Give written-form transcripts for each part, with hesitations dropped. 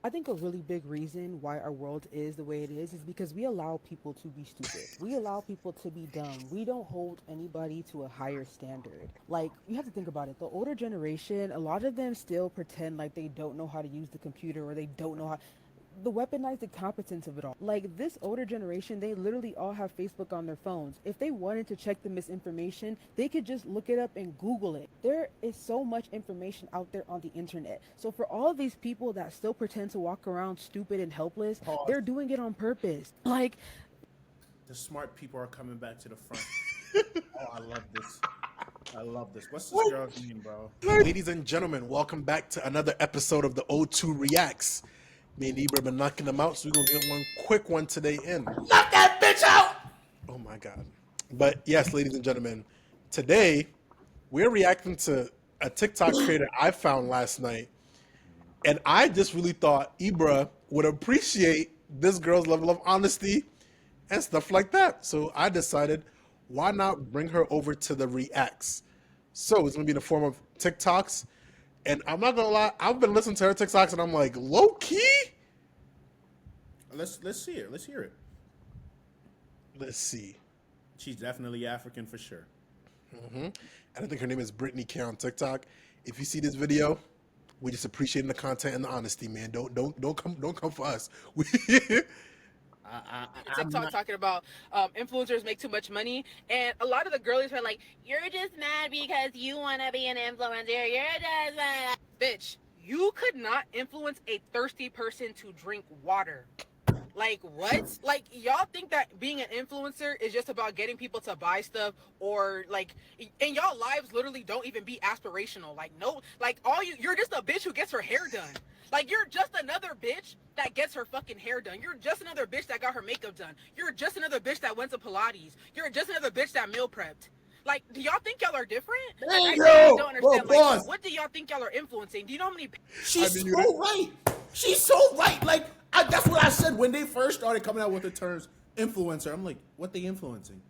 I think a really big reason why our world is the way it is because we allow people to be stupid. We allow people to be dumb. We don't hold anybody to a higher standard. Like, you have to think about it. The older generation, a lot of them still pretend like they don't know how to use the computer or they don't know how the weaponized incompetence of it all. Like this older generation, they literally all have Facebook on their phones. If they wanted to check the misinformation, they could just look it up and Google it. There is so much information out there on the internet. So for all of these people that still pretend to walk around stupid and helpless, Pause. they're doing it on purpose. Like, The smart people are coming back to the front. Oh, I love this. I love this. What's this girl's name, bro? Ladies and gentlemen, welcome back to another episode of the O2 Reacts. Me and Ibra been knocking them out, so we're gonna get one quick one today in. Knock that bitch out! Oh my god. But yes, ladies and gentlemen, today we're reacting to a TikTok creator I found last night. And I just really thought Ibra would appreciate this girl's level of honesty and stuff like that. So I decided, why not bring her over to the reacts? So it's gonna be in the form of TikToks. And I'm not gonna lie, I've been listening to her TikToks and I'm like, low key? Let's see it. Let's hear it. Let's see. She's definitely African for sure. And I think her name is Brittany K on TikTok. If you see this video, we just appreciating the content and the honesty, man. Don't come for us. We TikTok talking about influencers make too much money, and a lot of the girlies are like, "You're just mad because you want to be an influencer. You're just bitch. You could not influence a thirsty person to drink water." Like, what? Like, y'all think that being an influencer is just about getting people to buy stuff, or like, and y'all lives literally don't even be aspirational. Like, no, like you're just a bitch who gets her hair done. Like, you're just another bitch that gets her fucking hair done. You're just another bitch that got her makeup done. You're just another bitch that went to Pilates. You're just another bitch that meal prepped. Like, do y'all think y'all are different? Like, I really don't understand. Like, what do y'all think y'all are influencing? Do you know how many? She's so right. She's so right. Like, that's what I said when they first started coming out with the terms influencer. I'm like, what they influencing?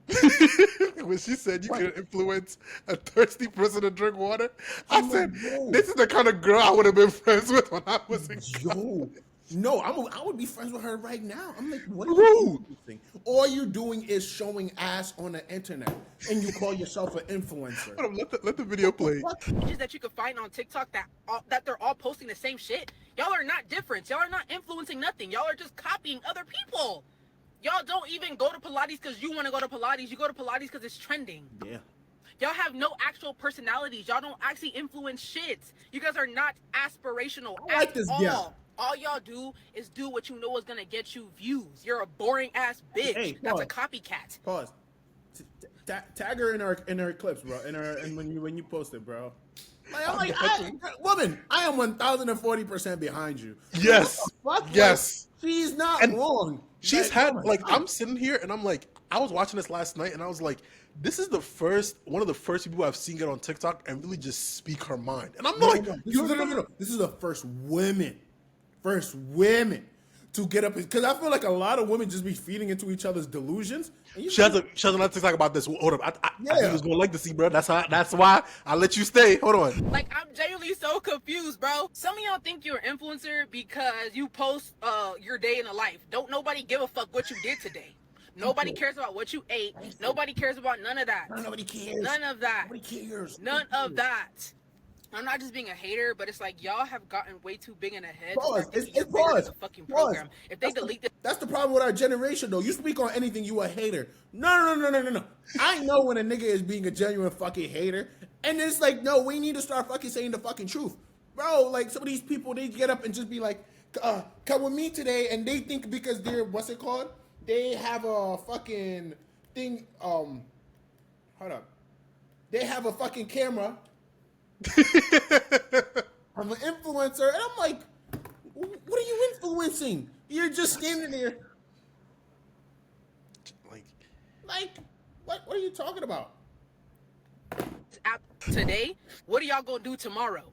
when she said you could influence a thirsty person to drink water, I said, yo. this is the kind of girl I would have been friends with when I was in Yo, no, I would be friends with her right now. I'm like, what are Bro. you doing? All you're doing is showing ass on the internet, and you call yourself an influencer. Hold on, let the video play. Pages that you could find on TikTok that they're all posting the same shit. Y'all are not different. Y'all are not influencing nothing. Y'all are just copying other people. Y'all don't even go to Pilates because you want to go to Pilates. You go to Pilates because it's trending. Yeah. Y'all have no actual personalities. Y'all don't actually influence shit. You guys are not aspirational I like at this all. guy. All y'all do is do what you know is gonna get you views. You're a boring ass bitch. Hey, That's a pause. copycat. Pause. Tag her in her clips, bro. And when you post it, bro. Like, I'm like, woman, I am 1040% behind you. Yes. What the fuck? Yes. Like, she's not And wrong. She's Like, had oh my like God. I'm sitting here and I'm like, I was watching this last night and I was like, this is one of the first people I've seen get on TikTok and really just speak her mind. And I'm like, No. This is the first women to get up, because I feel like a lot of women just be feeding into each other's delusions. And she has another TikTok about this. Hold up, I Yeah. think you was gonna like to see, bro. That's why I let you stay. Hold on. Like, I'm genuinely so confused, bro. Some of y'all think you're an influencer because you post your day in the life. Don't nobody give a fuck what you did today. Nobody cares about what you ate. Nobody cares about none of that. Nobody cares. None of that. Nobody cares. None of that. I'm not just being a hater, but it's like y'all have gotten way too big in the head. Pause. To start thinking It's you're bigger than pause. the fucking Pause. program. If they delete this, That's the problem with our generation, though. You speak on anything, you a hater. No. I know when a nigga is being a genuine fucking hater, and it's like, no, we need to start fucking saying the fucking truth, bro. Like, some of these people, they get up and just be like, come with me today, and they think because they're, what's it called? They have a fucking thing. Hold up. They have a fucking camera. I'm an influencer, and I'm like, what are you influencing? You're just standing there. Like, what are you talking about? app today, what are y'all gonna do tomorrow?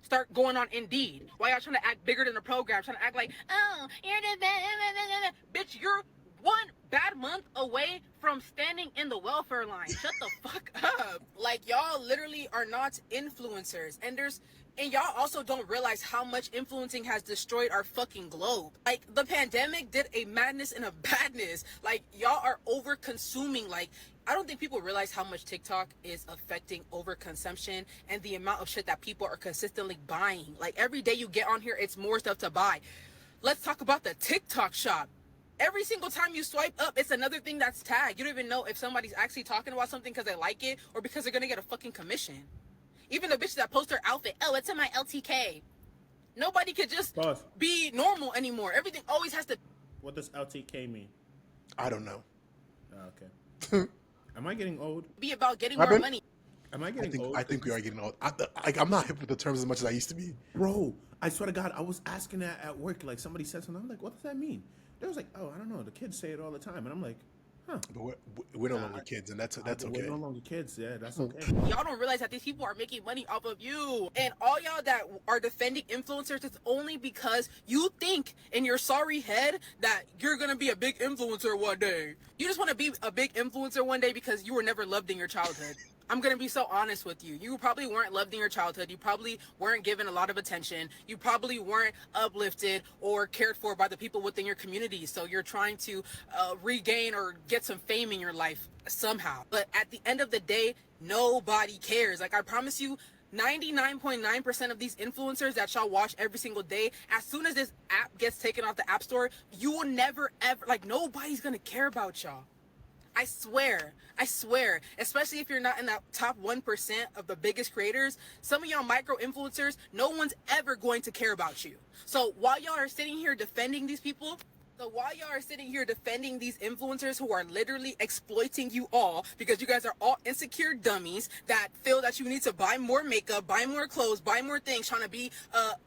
Start going on Indeed. Why y'all trying to act bigger than the program? Trying to act like, oh, you're the best. Bitch, you're one bad month away from standing in the welfare line. Shut the fuck up. Like, y'all literally are not influencers. And there's And y'all also don't realize how much influencing has destroyed our fucking globe. Like, the pandemic did a madness and a badness. Like, y'all are over consuming. Like, I don't think people realize how much TikTok is affecting overconsumption and the amount of shit that people are consistently buying. Like, every day you get on here, it's more stuff to buy. Let's talk about the TikTok shop. Every single time you swipe up, it's another thing that's tagged. You don't even know if somebody's actually talking about something because they like it or because they're gonna get a fucking commission. Even the bitches that post their outfit, oh, it's in my LTK. Nobody could just Pause. be normal anymore. Everything always has to What does LTK mean? I don't know. Okay. Am I getting old? be about getting I've more been- money. Am I getting old? I think we are getting old. I'm not hip with the terms as much as I used to be. Bro, I swear to God, I was asking that at work. Like, somebody said something. I'm like, what does that mean? They was like, oh, I don't know. The kids say it all the time. And I'm like, huh. But we're no longer kids, and that's We're okay. no longer kids. Yeah, that's okay. Y'all don't realize that these people are making money off of you. And all y'all that are defending influencers, it's only because you think in your sorry head that you're going to be a big influencer one day. You just want to be a big influencer one day because you were never loved in your childhood. I'm going to be so honest with you. You probably weren't loved in your childhood. You probably weren't given a lot of attention. You probably weren't uplifted or cared for by the people within your community. So you're trying to regain or get some fame in your life somehow. But at the end of the day, nobody cares. Like, I promise you, 99.9% of these influencers that y'all watch every single day, as soon as this app gets taken off the app store, you will never ever, like, nobody's going to care about y'all. I swear, especially if you're not in that top 1% of the biggest creators, some of y'all micro influencers, no one's ever going to care about you. So while y'all are sitting here defending these people, these influencers who are literally exploiting you all because you guys are all insecure dummies that feel that you need to buy more makeup, buy more clothes, buy more things, trying to be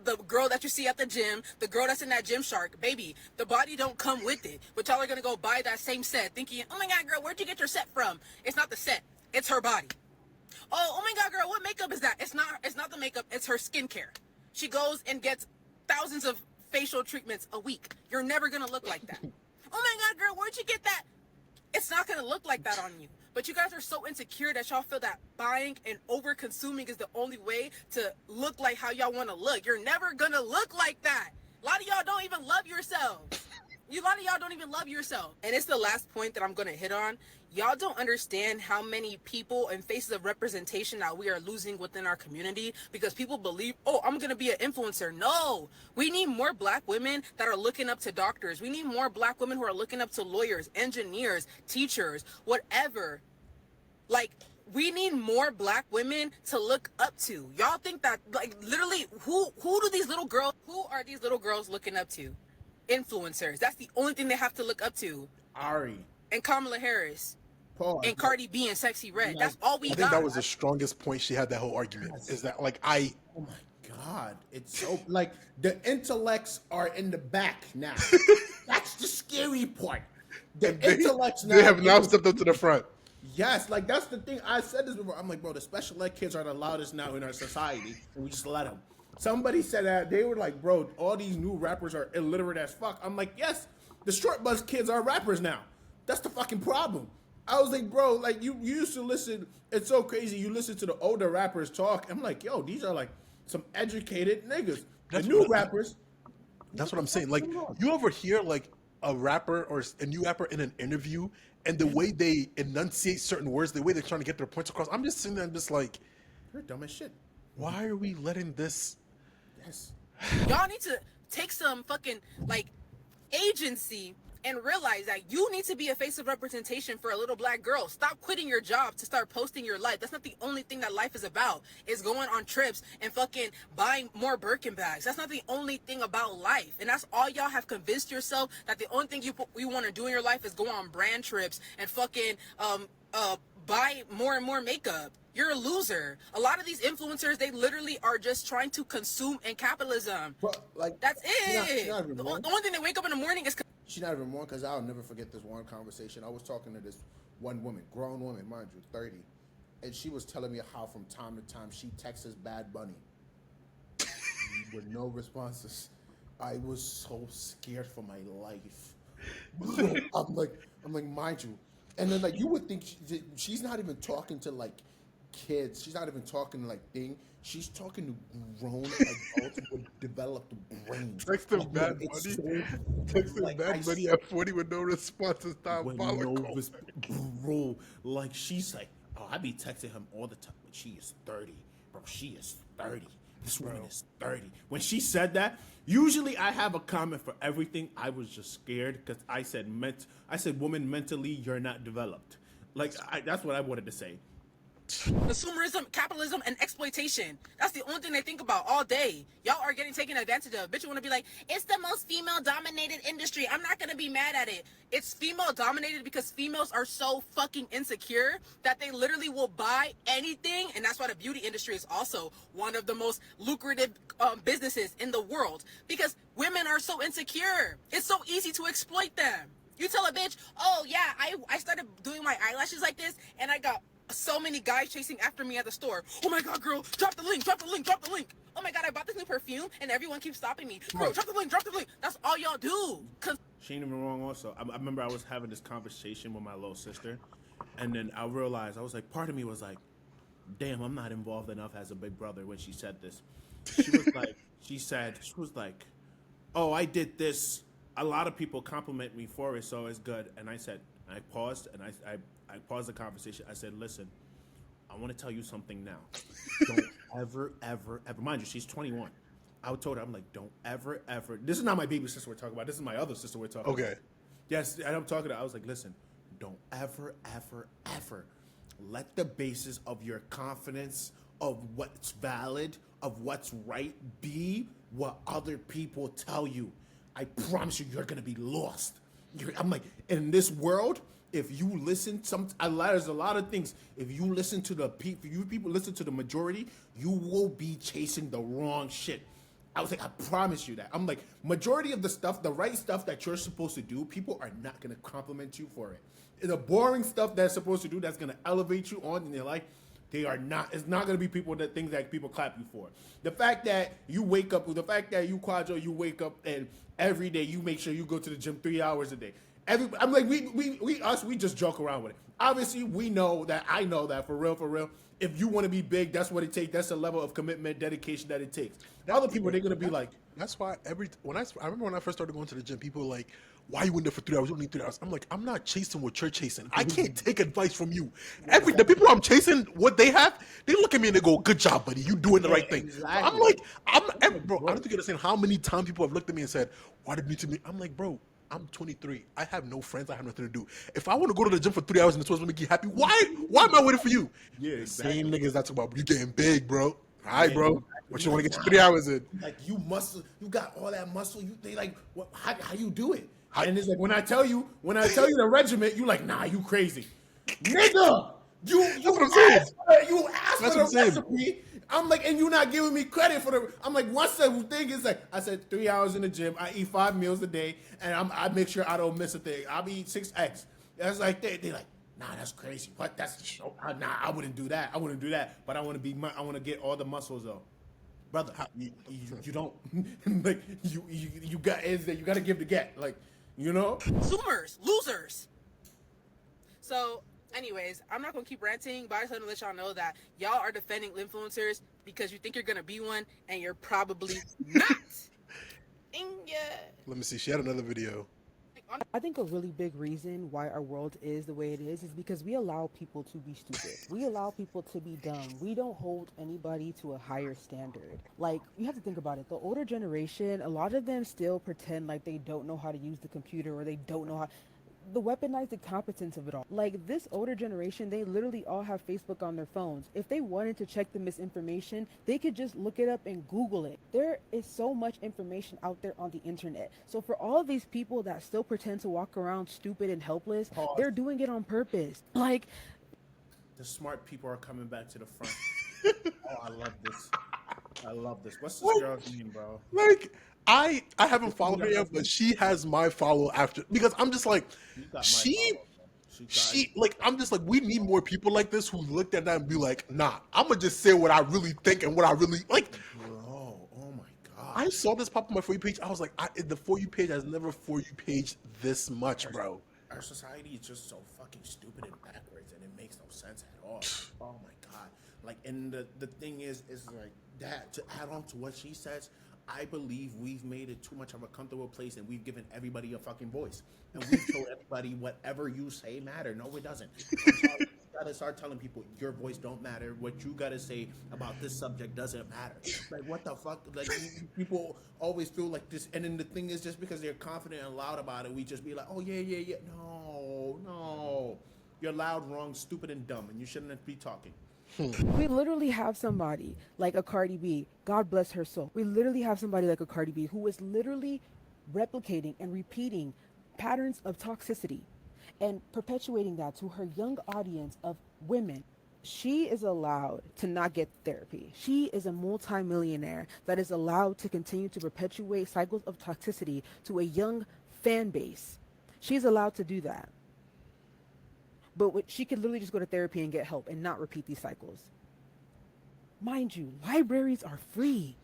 the girl that you see at the gym, the girl that's in that Gymshark. Baby, the body don't come with it. But y'all are going to go buy that same set thinking, oh my God, girl, where'd you get your set from? It's not the set. It's her body. Oh my God, girl, what makeup is that? It's not the makeup. It's her skincare. She goes and gets thousands of facial treatments a week. You're never gonna look like that. Oh my God, girl, where'd you get that? It's not gonna look like that on you. But you guys are so insecure that y'all feel that buying and over consuming is the only way to look like how y'all want to look. You're never gonna look like that. A lot of y'all don't even love yourselves. A lot of y'all don't even love yourself. And it's the last point that I'm gonna hit on. Y'all don't understand how many people and faces of representation that we are losing within our community because people believe, oh, I'm gonna be an influencer. No, we need more black women that are looking up to doctors. We need more black women who are looking up to lawyers, engineers, teachers, whatever. Like, we need more black women to look up to. Y'all think that, like, literally, who are these little girls looking up to? Influencers. That's the only thing they have to look up to. Ari. And Kamala Harris. Paul. And Cardi B and Sexy Red. That's all we I got. think that was the strongest point she had that whole argument. Is that like Oh my God. It's so, like, the intellects are in the back now. That's the scary part. The intellects now. They have now stepped up to the front. Yes, like, that's the thing. I said this before. I'm like, bro, the special ed kids are the loudest now in our society, and we just let them. Somebody said that. They were like, bro, all these new rappers are illiterate as fuck. I'm like, yes, the short bus kids are rappers now. That's the fucking problem. I was like, bro, like, you used to listen. It's so crazy. You listen to the older rappers talk. I'm like, yo, these are like some educated niggas. The new rappers. That's what I'm saying. Like, you ever hear like a rapper or a new rapper in an interview, and the way they enunciate certain words, the way they're trying to get their points across, I'm just sitting there and just like, You're dumb as shit. why are we letting this? Yes. Y'all need to take some fucking, like, agency and realize that you need to be a face of representation for a little black girl. Stop quitting your job to start posting your life. That's not the only thing that life is about, is going on trips and fucking buying more Birkin bags. That's not the only thing about life. And that's all y'all have convinced yourself, that the only thing you want to do in your life is go on brand trips and fucking buy more and more makeup. You're a loser. A lot of these influencers, they literally are just trying to consume and capitalism. Bro, like, That's she's it. not even The wrong. only thing they wake up in the morning is She's not even wrong, because I'll never forget this one conversation. I was talking to this one woman, grown woman, mind you, 30, and she was telling me how from time to time she texts Bad Bunny with no responses. I was so scared for my life. I'm like, mind you. And then, like, you would think she's not even talking to, like, kids. She's not even talking to, like, thing. She's talking to grown adults with developed brains. Texting Like, yo, Bad it's Bunny, so texting like Bad Bunny at 40 with no response is with no diabolical. bro. Like she's like, oh, I be texting him all the time, but she is 30, bro. She is 30. This woman Bro. is 30. When she said that, usually I have a comment for everything. I was just scared because I said, woman, mentally, you're not developed. Like that's what I wanted to say. Consumerism, capitalism, and exploitation. That's the only thing they think about all day. Y'all are getting taken advantage of. Bitch, you want to be like, it's the most female-dominated industry. I'm not going to be mad at it. It's female-dominated because females are so fucking insecure that they literally will buy anything. And that's why the beauty industry is also one of the most lucrative businesses in the world. Because women are so insecure. It's so easy to exploit them. You tell a bitch, oh yeah, I started doing my eyelashes like this and I got so many guys chasing after me at the store. Oh my god, girl, drop the link, drop the link, drop the link. Oh my god, I bought this new perfume and everyone keeps stopping me. Bro, drop the link, drop the link. That's all y'all do. She ain't even wrong. Also, I remember I was having this conversation with my little sister, and then I realized I was like, part of me was like, damn, I'm not involved enough as a big brother when she said this. She was like, she was like, oh, I did this. A lot of people compliment me for it, so it's good. And I said, I paused, and I paused the conversation. I said, listen, I want to tell you something now. Don't ever, ever, ever. Mind you, she's 21. I told her, I'm like, don't ever, ever. This is not my baby sister we're talking about. This is my other sister we're talking about. Okay. Yes, and I'm talking to her. I was like, listen, don't ever, ever, ever let the basis of your confidence, of what's valid, of what's right, be what other people tell you. I promise you, you're gonna be lost. I'm like, in this world, if you listen, there's a lot of things. If you listen to the people, you people listen to the majority, you will be chasing the wrong shit. I was like, I promise you that. I'm like, majority of the stuff, the right stuff that you're supposed to do, people are not gonna compliment you for it. The boring stuff that's supposed to do, that's gonna elevate you on in your life, they are not. It's not gonna be people that things that people clap you for. The fact that you wake up, the fact that you Quadro, you wake up and every day you make sure you go to the gym 3 hours a day. I'm like, we just joke around with it. Obviously, we know that. I know that for real. If you want to be big, that's what it takes. That's the level of commitment, dedication that it takes. Other people, they're gonna be like, That's why I remember when I first started going to the gym, people were like, "Why you in there for 3 hours? You only need 3 hours." I'm like, I'm not chasing what you're chasing. I can't take advice from you. The people I'm chasing, what they have, they look at me and they go, "Good job, buddy. You doing the right thing." exactly. So I'm like, bro. I don't think you understand how many times people have looked at me and said, "Why did you to me?" I'm like, bro. I'm 23. I have no friends. I have nothing to do. If I want to go to the gym for 3 hours and it's supposed to make you happy, why am I waiting for you? Yeah, The exactly. same niggas that talk about you getting big, bro. All right, bro. exactly. What you want to get your 3 hours in? like you muscle, you got all that muscle. They like, what? How you do it? And it's like when I tell you the regiment, you like, nah, you crazy, nigga. You what I'm saying. you asked That's for what the I'm saying. recipe. I'm like, and you're not giving me credit for the. I'm like, what's the thing? Is like, I said 3 hours in the gym. I eat 5 meals a day, and I make sure I don't miss a thing. I'll eat 6 eggs. That's like they like, nah, that's crazy. What? That's nah, I wouldn't do that. I wouldn't do that. But I want to get all the muscles though. Brother, you don't like you got is that you got to give to get, like, you know. Consumers, losers. So, anyways, I'm not gonna keep ranting, but I just want to let y'all know that y'all are defending influencers because you think you're gonna be one, and you're probably not. Let me see. She had another video. I think a really big reason why our world is the way it is because we allow people to be stupid. We allow people to be dumb. We don't hold anybody to a higher standard. Like, you have to think about it. The older generation, a lot of them still pretend like they don't know how to use the computer or they don't know how. The weaponized incompetence of it all. Like, this older generation, they literally all have Facebook on their phones. If they wanted to check the misinformation, they could just look it up and Google it. There is so much information out there on the internet. So for all of these people that still pretend to walk around stupid and helpless, they're doing it on purpose. Like, The smart people are coming back to the front. Oh, I love this. I love this. What's this girl's name, bro? Like, I haven't followed her yet, but she has my follow after, because I'm just like, You got my she follow. like, I'm just like, we need more people like this who looked at that and be like, nah, I'm gonna just say what I really think and what I really like. Bro, oh my god. I saw this pop on my For You page. I was like, the For You page has never For You page this much, bro. Our society is just so fucking stupid and backwards, and it makes no sense at all. Oh my god. Like, and the thing is like that, to add on to what she says, I believe we've made it too much of a comfortable place, and we've given everybody a fucking voice, and we've told everybody whatever you say matter. No, it doesn't. I'm sorry. You gotta start telling people your voice don't matter. What you gotta say about this subject doesn't matter. Like, what the fuck? Like, people always feel like this, and then the thing is, just because they're confident and loud about it, we just be like, oh yeah, yeah, yeah. No, no, you're loud, wrong, stupid, and dumb, and you shouldn't be talking. We literally have somebody like a Cardi B, God bless her soul. We literally have somebody like a Cardi B who is literally replicating and repeating patterns of toxicity and perpetuating that to her young audience of women. She is allowed to not get therapy. She is a multimillionaire that is allowed to continue to perpetuate cycles of toxicity to a young fan base. She's allowed to do that. But she could literally just go to therapy and get help and not repeat these cycles. Mind you, libraries are free.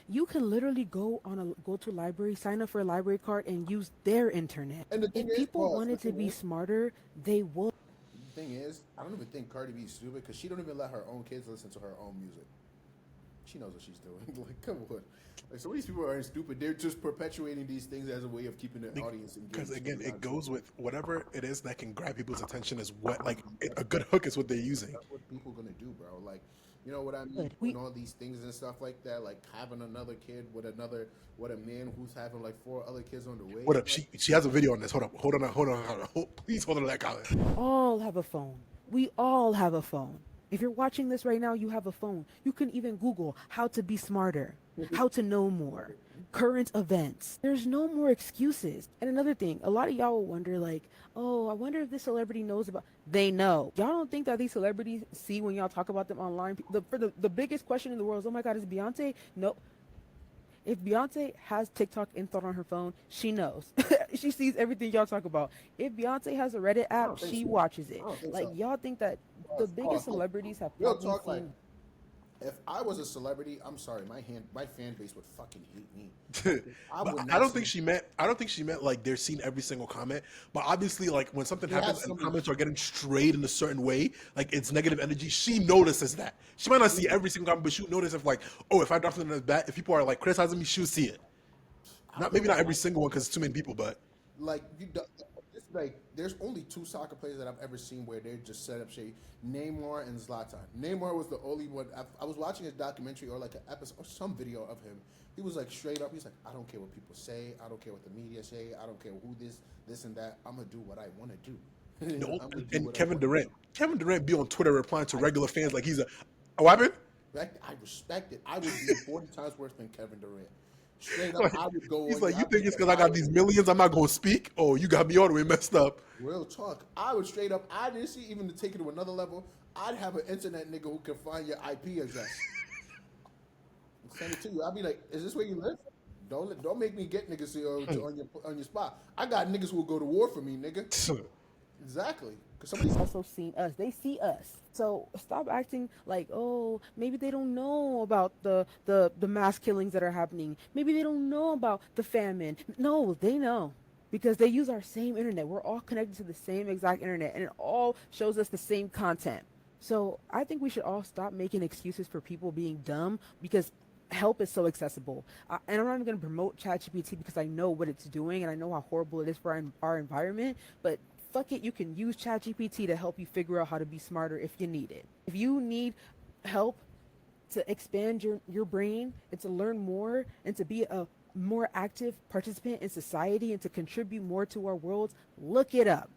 You can literally go to a library, sign up for a library card, and use their internet. And the thing If is, people pause, wanted the to thing be is- smarter, they would. The thing is, I don't even think Cardi B is stupid because she don't even let her own kids listen to her own music. She knows what she's doing. Like, come on. Like, some of these people aren't stupid. They're just perpetuating these things as a way of keeping the audience engaged. Because again, it goes with whatever it is that can grab people's attention is what a good hook is what they're using. That's what people gonna do, bro. Like, you know what I mean? Good. Doing all these things and stuff like that, like having another kid with a man who's having like 4 other kids on the way. What up? Like, She has a video on this. Hold on. Please hold on to that comment. All have a phone. We all have a phone. If you're watching this right now, you have a phone. You can even Google how to be smarter, how to know more, current events. There's no more excuses. And another thing, a lot of y'all will wonder like, oh, I wonder if this celebrity knows about. They know. Y'all don't think that these celebrities see when y'all talk about them online? The biggest question in the world is, oh my God, is Beyonce? No. If Beyonce has TikTok installed on her phone, she knows. She sees everything y'all talk about. If Beyonce has a Reddit app, she watches it. Like, y'all think that the biggest celebrities have real probably talk, like, seen. if I was a celebrity, I'm sorry, my fan base would fucking hate me. But I don't think she meant like they're seeing every single comment. But obviously, like when something happens and comments are getting strayed in a certain way, like it's negative energy, she notices that. She might not see every single comment, but she'll notice if like, oh, if I drop something that's bad, if people are like criticizing me, she'll see it. Maybe not every single one because it's too many people, but like it's like there's only 2 soccer players that I've ever seen where they just set up shade: Neymar and Zlatan. Neymar was the only one. I was watching his documentary or like an episode or some video of him. He was like straight up. He's like, I don't care what people say. I don't care what the media say. I don't care who this and that. I'm gonna do what I want to do. and Kevin Durant be on Twitter replying to regular fans like he's a what happened? I respect it. I would be 40 times worse than Kevin Durant. Straight up, I would go. He's like, you think it's because I got these millions, I'm not gonna speak? Oh, you got me all the way messed up. Real talk. I would straight up. I didn't see even to take it to another level. I'd have an internet nigga who can find your IP address. Send it to you. I'd be like, is this where you live? Don't make me get niggas on your spot. I got niggas who will go to war for me, nigga. Exactly. Because somebody's Also seen us. They see us. So stop acting like, oh, maybe they don't know about the mass killings that are happening. Maybe they don't know about the famine. No, they know. Because they use our same internet. We're all connected to the same exact internet, and it all shows us the same content. So I think we should all stop making excuses for people being dumb, because help is so accessible. And I'm not even going to promote ChatGPT because I know what it's doing and I know how horrible it is for our environment. But fuck it, you can use ChatGPT to help you figure out how to be smarter if you need it. If you need help to expand your brain and to learn more and to be a more active participant in society and to contribute more to our world, look it up.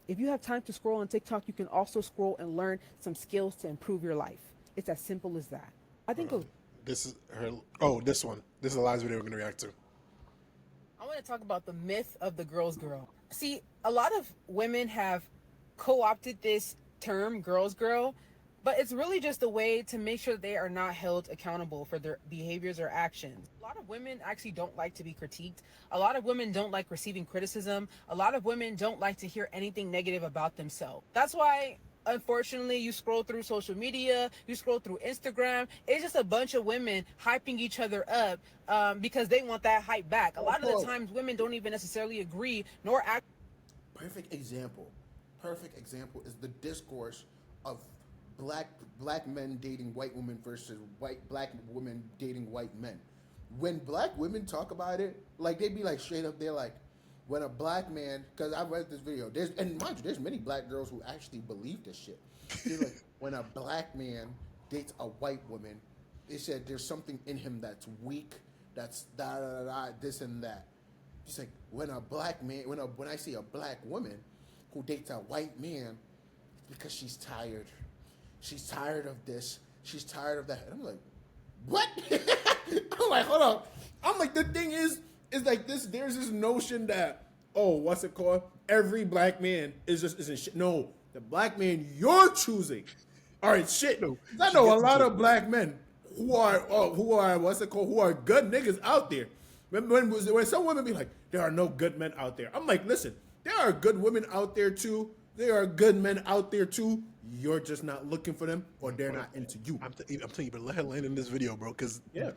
If you have time to scroll on TikTok, you can also scroll and learn some skills to improve your life. It's as simple as that. I think this is her. Oh, this one. This is the last video we're gonna react to. I want to talk about the myth of the girl's girl. See, a lot of women have co-opted this term, girl's girl, but it's really just a way to make sure they are not held accountable for their behaviors or actions. A lot of women actually don't like to be critiqued. A lot of women don't like receiving criticism. A lot of women don't like to hear anything negative about themselves. That's why, unfortunately, you scroll through social media, you scroll through Instagram, it's just a bunch of women hyping each other up because they want that hype back. A lot of the times women don't even necessarily agree nor act. perfect example is the discourse of black men dating white women versus black women dating white men. When black women talk about it, like they be like straight up, they're like, when a black man, because I read this video, and mind you, there's many black girls who actually believe this shit. They're like, when a black man dates a white woman, they said there's something in him that's weak, that's da da da, da this and that. It's like when a black man, when I see a black woman who dates a white man, it's because she's tired. She's tired of this. She's tired of that. And I'm like, what? I'm like, hold on. I'm like, the thing is like this. There's this notion that, oh, what's it called? Every black man isn't shit. No, the black man you're choosing. All right, shit. No, I know a lot of black men who are what's it called? Who are good niggas out there. When some women be like, there are no good men out there. I'm like, listen, there are good women out there too. There are good men out there too. You're just not looking for them, or they're not into you. I'm telling you, but let her land in this video, bro, because Yeah.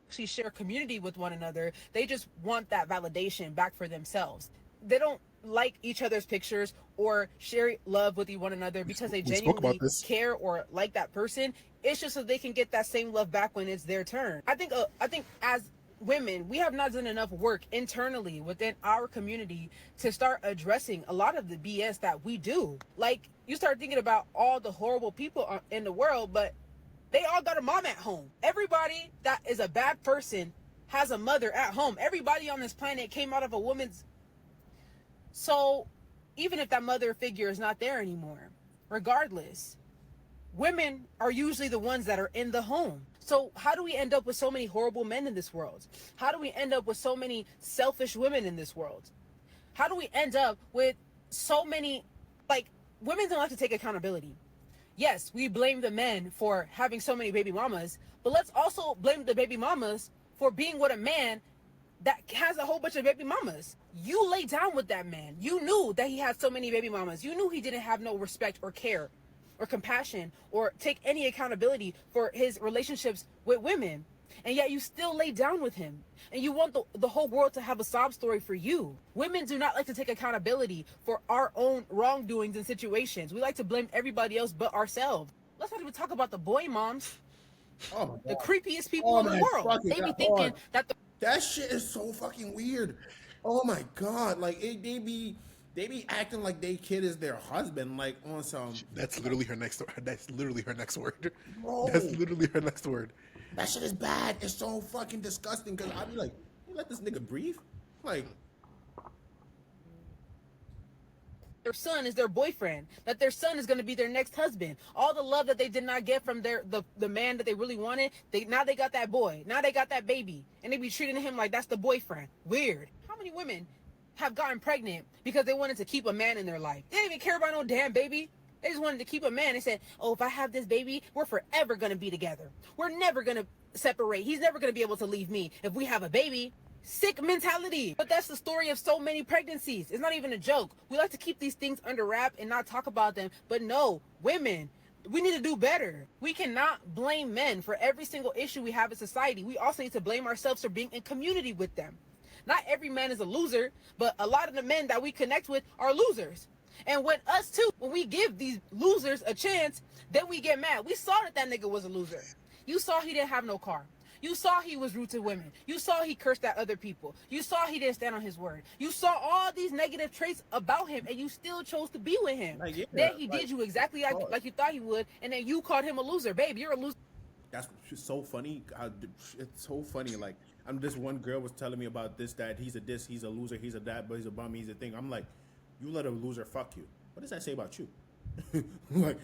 Actually share community with one another. They just want that validation back for themselves. They don't like each other's pictures or share love with one another because they genuinely care or like that person. It's just so they can get that same love back when it's their turn. I think as women, we have not done enough work internally within our community to start addressing a lot of the BS that we do. Like, you start thinking about all the horrible people in the world, but they all got a mom at home. Everybody that is a bad person has a mother at home. Everybody on this planet came out of a woman's. So even if that mother figure is not there anymore, regardless, women are usually the ones that are in the home. So how do we end up with so many horrible men in this world? How do we end up with so many selfish women in this world? How do we end up with so many, like, women don't have to take accountability. Yes, we blame the men for having so many baby mamas, but let's also blame the baby mamas for being with a man that has a whole bunch of baby mamas. You lay down with that man. You knew that he had so many baby mamas. You knew he didn't have no respect or care or compassion or take any accountability for his relationships with women. And yet you still lay down with him. And you want the whole world to have a sob story for you. Women do not like to take accountability for our own wrongdoings and situations. We like to blame everybody else but ourselves. Let's not even talk about the boy moms. Oh, the creepiest people in the world. They be thinking that that shit is so fucking weird. Oh my god, like they be acting like they kid is their husband, like on some. That's literally her next. That's literally her next word. Bro. That's literally her next word. That shit is bad. It's so fucking disgusting. Cause I be like, you let this nigga breathe, like. Their son is their boyfriend, that their son is going to be their next husband. All the love that they did not get from the man that they really wanted, now they got that boy. Now they got that baby. And they be treating him like that's the boyfriend. Weird. How many women have gotten pregnant because they wanted to keep a man in their life? They didn't even care about no damn baby. They just wanted to keep a man. They said, oh, if I have this baby, we're forever going to be together. We're never going to separate. He's never going to be able to leave me if we have a baby. Sick mentality. But that's the story of so many pregnancies. It's not even a joke. We like to keep these things under wrap and not talk about them. But no, women, we need to do better. We cannot blame men for every single issue we have in society. We also need to blame ourselves for being in community with them. Not every man is a loser, but a lot of the men that we connect with are losers. And when us too, when we give these losers a chance, then we get mad. We saw that nigga was a loser. You saw he didn't have no car. You saw he was rude to women. You saw he cursed at other people. You saw he didn't stand on his word. You saw all these negative traits about him, and you still chose to be with him. Like, yeah, then he did you exactly like you thought he would, and then you called him a loser. Babe, you're a loser. That's so funny. It's so funny. Like, this one girl was telling me about this, that he's a loser, he's a that, but he's a bum, he's a thing. I'm like, you let a loser fuck you. What does that say about you? Like,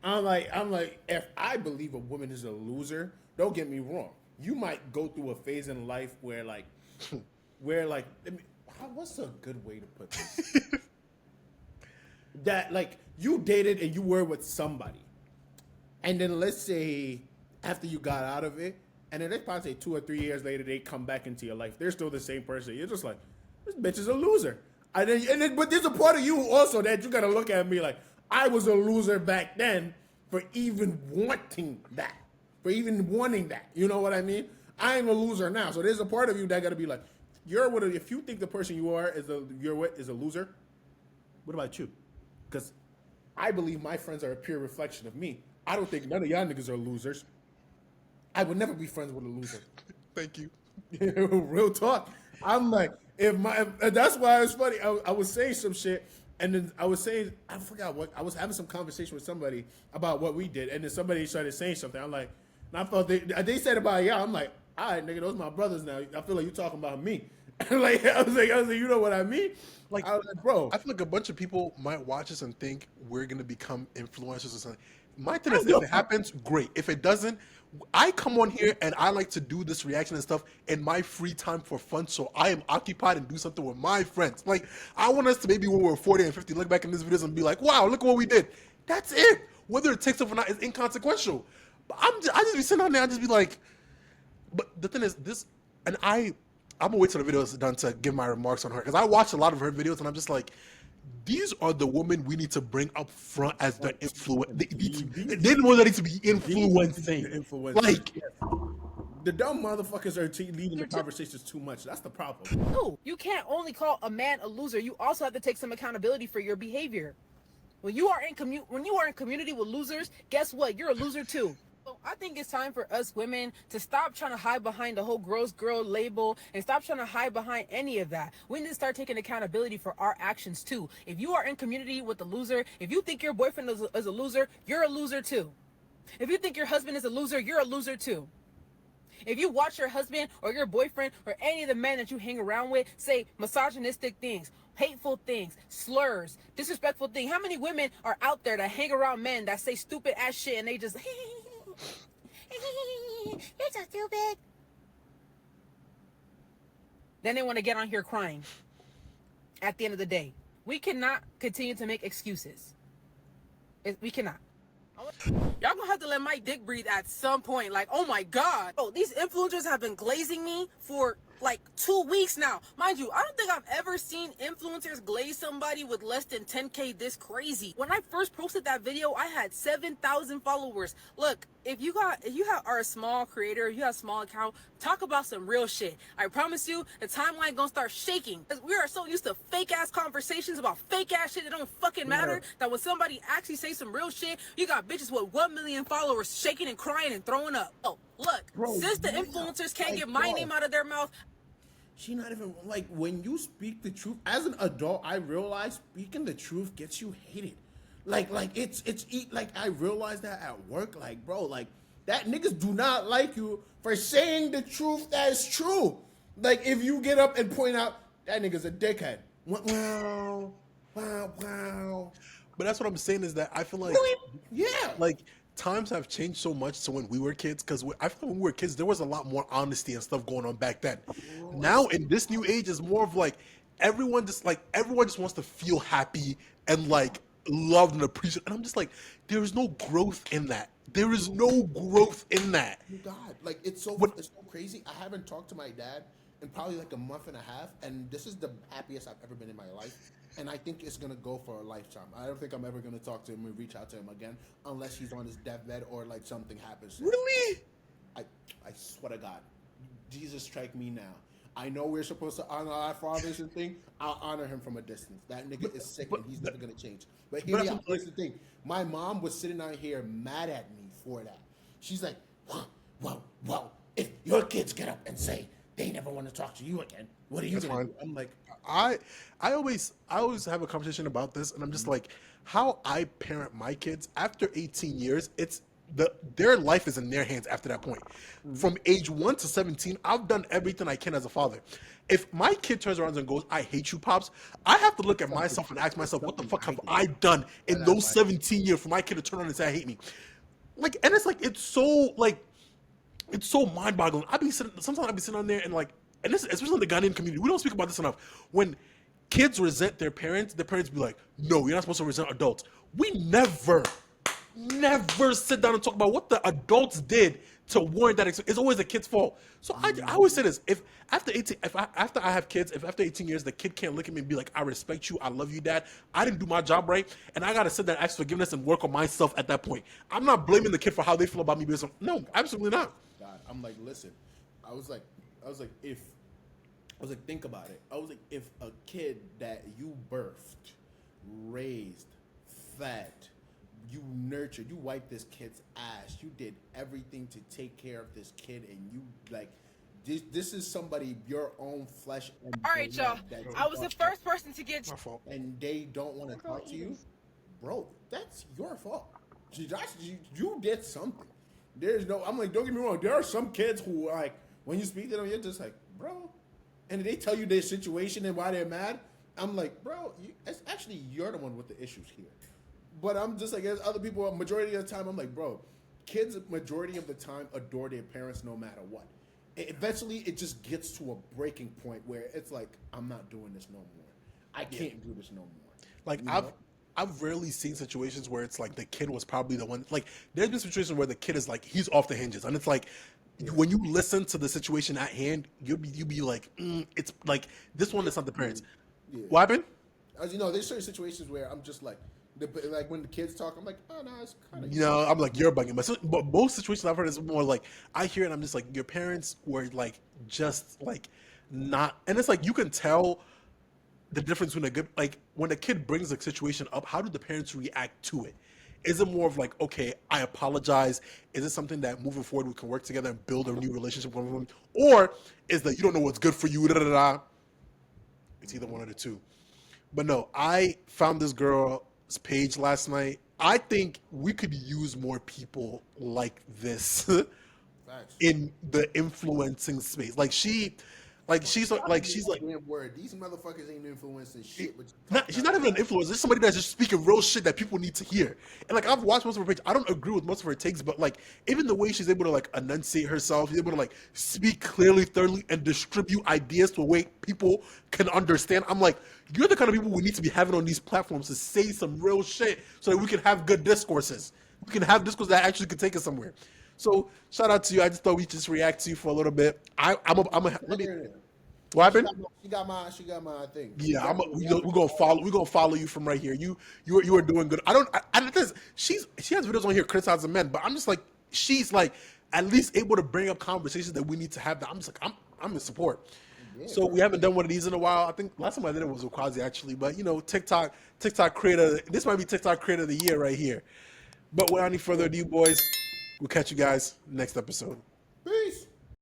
I'm like, if I believe a woman is a loser, don't get me wrong. You might go through a phase in life where what's a good way to put this? That like you dated and you were with somebody, and then let's say after you got out of it, and then let's probably say 2 or 3 years later they come back into your life. They're still the same person. You're just like, this bitch is a loser. But there's a part of you also that you gotta look at me like, I was a loser back then for even wanting that. For even wanting that. You know what I mean? I'm a loser now. So there's a part of you that gotta be like, if you think the person you are is a loser, what about you? Because I believe my friends are a pure reflection of me. I don't think none of y'all niggas are losers. I would never be friends with a loser. Thank you. Real talk. I'm like, if that's why it's funny. I was saying some shit, and then I was saying, I forgot what I was having some conversation with somebody about what we did, and then somebody started saying something. I'm like, and I felt they said about y'all. I'm like, all right, nigga, those my brothers now. I feel like you talking about me. Like I was like, you know what I mean? Like, I was like, bro, I feel like a bunch of people might watch this and think we're gonna become influencers or something. My thing I is, if it happens, great. If it doesn't, I come on here and I like to do this reaction and stuff in my free time for fun. So I am occupied and do something with my friends. Like, I want us to maybe when we're 40 and 50 look back in these videos and be like, wow, look at what we did. That's it. Whether it takes off or not is inconsequential. But I just be sitting on there, I just be like, but the thing is, this, and I'm gonna wait till the video is done to give my remarks on her because I watched a lot of her videos and I'm just like, these are the women we need to bring up front as the influence. They know that need to be influencing. influence. Like, The dumb motherfuckers are leading the conversations too much. That's the problem. No, you can't only call a man a loser. You also have to take some accountability for your behavior. When you are in community with losers, guess what? You're a loser too. So I think it's time for us women to stop trying to hide behind the whole gross girl label and stop trying to hide behind any of that. We need to start taking accountability for our actions too. If you are in community with a loser, if you think your boyfriend is a loser, you're a loser too. If you think your husband is a loser, you're a loser too. If you watch your husband or your boyfriend or any of the men that you hang around with say misogynistic things, hateful things, slurs, disrespectful things, how many women are out there that hang around men that say stupid ass shit and they just, you're so stupid. Then they want to get on here crying. At the end of the day, we cannot continue to make excuses. We cannot. Y'all gonna have to let my dick breathe at some point. Like, oh my god. Oh, these influencers have been glazing me for like 2 weeks now. Mind you, I don't think I've ever seen influencers glaze somebody with less than 10K this crazy. When I first posted that video, I had 7,000 followers. Look, if you are a small creator, if you have a small account, talk about some real shit. I promise you, the timeline gonna start shaking. Because we are so used to fake ass conversations about fake ass shit that don't fucking matter, that when somebody actually say some real shit, you got bitches with 1 million followers shaking and crying and throwing up. Oh, look, Bro, since the influencers can't get my name out of their mouth, She not even like when you speak the truth. As an adult, I realize speaking the truth gets you hated. Like like I realized that at work. Like, bro, like that niggas do not like you for saying the truth that is true. Like if you get up and point out that nigga's a dickhead. Wow, wow. but that's what I'm saying is that I feel like, Yeah. like times have changed so much to when we were kids because I feel like when we were kids there was a lot more honesty and stuff going on back then. Now in this new age is more of like everyone just wants to feel happy and like loved and appreciated, and I'm just like, there is no growth in that. There is no growth in that. God, like it's so crazy. I haven't talked to my dad in probably like a month and a half, and this is the happiest I've ever been in my life. And I think it's gonna go for a lifetime. I don't think I'm ever gonna talk to him and reach out to him again unless he's on his deathbed or like something happens to him. Really? I swear to God, Jesus strike me now. I know we're supposed to honor our fathers and thing. I'll honor him from a distance. That nigga is sick and he's never gonna change. But here's the thing. My mom was sitting out here mad at me for that. She's like, well, if your kids get up and say they never want to talk to you again, what are you gonna do? I'm like, I always have a conversation about this, and I'm just like, how I parent my kids after 18 years, it's their life is in their hands after that point. From age 1 to 17, I've done everything I can as a father. If my kid turns around and goes, I hate you, Pops, I have to look at myself and ask myself, what the fuck have I done in those 17 years for my kid to turn around and say I hate me? Like, and it's like, it's so mind-boggling. Sometimes I'd be sitting on there and like, and this, especially in the Ghanaian community, we don't speak about this enough. When kids resent their parents be like, no, you're not supposed to resent adults. We never sit down and talk about what the adults did to warrant that. It's always the kid's fault. So I always say this: if after I have kids, if after 18 years the kid can't look at me and be like, I respect you, I love you, Dad, I didn't do my job right, and I gotta sit there and ask forgiveness and work on myself at that point. I'm not blaming the kid for how they feel about me because no, absolutely not. God, I'm like, listen, I was like, think about it. I was like, if a kid that you birthed, raised, fed, you nurtured, you wiped this kid's ass, you did everything to take care of this kid, and you like this is somebody your own flesh and All right, y'all. blood that I you was the brought first person to get. My fault. and they don't want to Let's go talk to eat you, this. bro, that's your fault. You did something. There's no. I'm like, don't get me wrong. There are some kids who like when you speak to them, you're just like, bro, and they tell you their situation and why they're mad. I'm like, bro, it's actually you're the one with the issues here. But I'm just like, as other people, majority of the time, I'm like, bro, kids, majority of the time, adore their parents no matter what. Eventually, it just gets to a breaking point where it's like, I'm not doing this no more. I can't do this no more. Like You I've know? I've rarely seen situations where it's like the kid was probably the one. Like there's been situations where the kid is like he's off the hinges, and it's like when you listen to the situation at hand, you'll be like, it's like this one is not the parents. Yeah. What happened? As you know, there's certain situations where I'm just like, like when the kids talk, I'm like, oh no, it's kind of You know, I'm like you're bugging, but most situations I've heard is more like I hear it, and I'm just like your parents were like just like not, and it's like you can tell the difference when a good like when a kid brings a situation up, how do the parents react to it? Is it more of like, okay, I apologize? Is it something that moving forward we can work together and build a new relationship with them? Or is that you don't know what's good for you? Da, da, da, da. It's either one of the two. But no, I found this girl's page last night. I think we could use more people like this facts. in the influencing space. She's like Damn word. These motherfuckers ain't influencing shit. But she's not even an influencer. She's somebody that's just speaking real shit that people need to hear. And like I've watched most of her page. I don't agree with most of her takes, but like even the way she's able to like enunciate herself, she's able to like speak clearly, thoroughly, and distribute ideas to a way people can understand. I'm like, you're the kind of people we need to be having on these platforms to say some real shit so that we can have good discourses. We can have discourse that actually could take us somewhere. So shout out to you. I just thought we'd just react to you for a little bit. Let me. What happened? She got my thing. Yeah, we're gonna follow you from right here. You are doing good. She has videos on here criticizing men, but I'm just like she's like at least able to bring up conversations that we need to have. That I'm just like I'm in support. Yeah, So we haven't done one of these in a while. I think last time I did it was with Quasi actually, but you know TikTok creator. This might be TikTok creator of the year right here. But without any further ado, boys, we'll catch you guys next episode.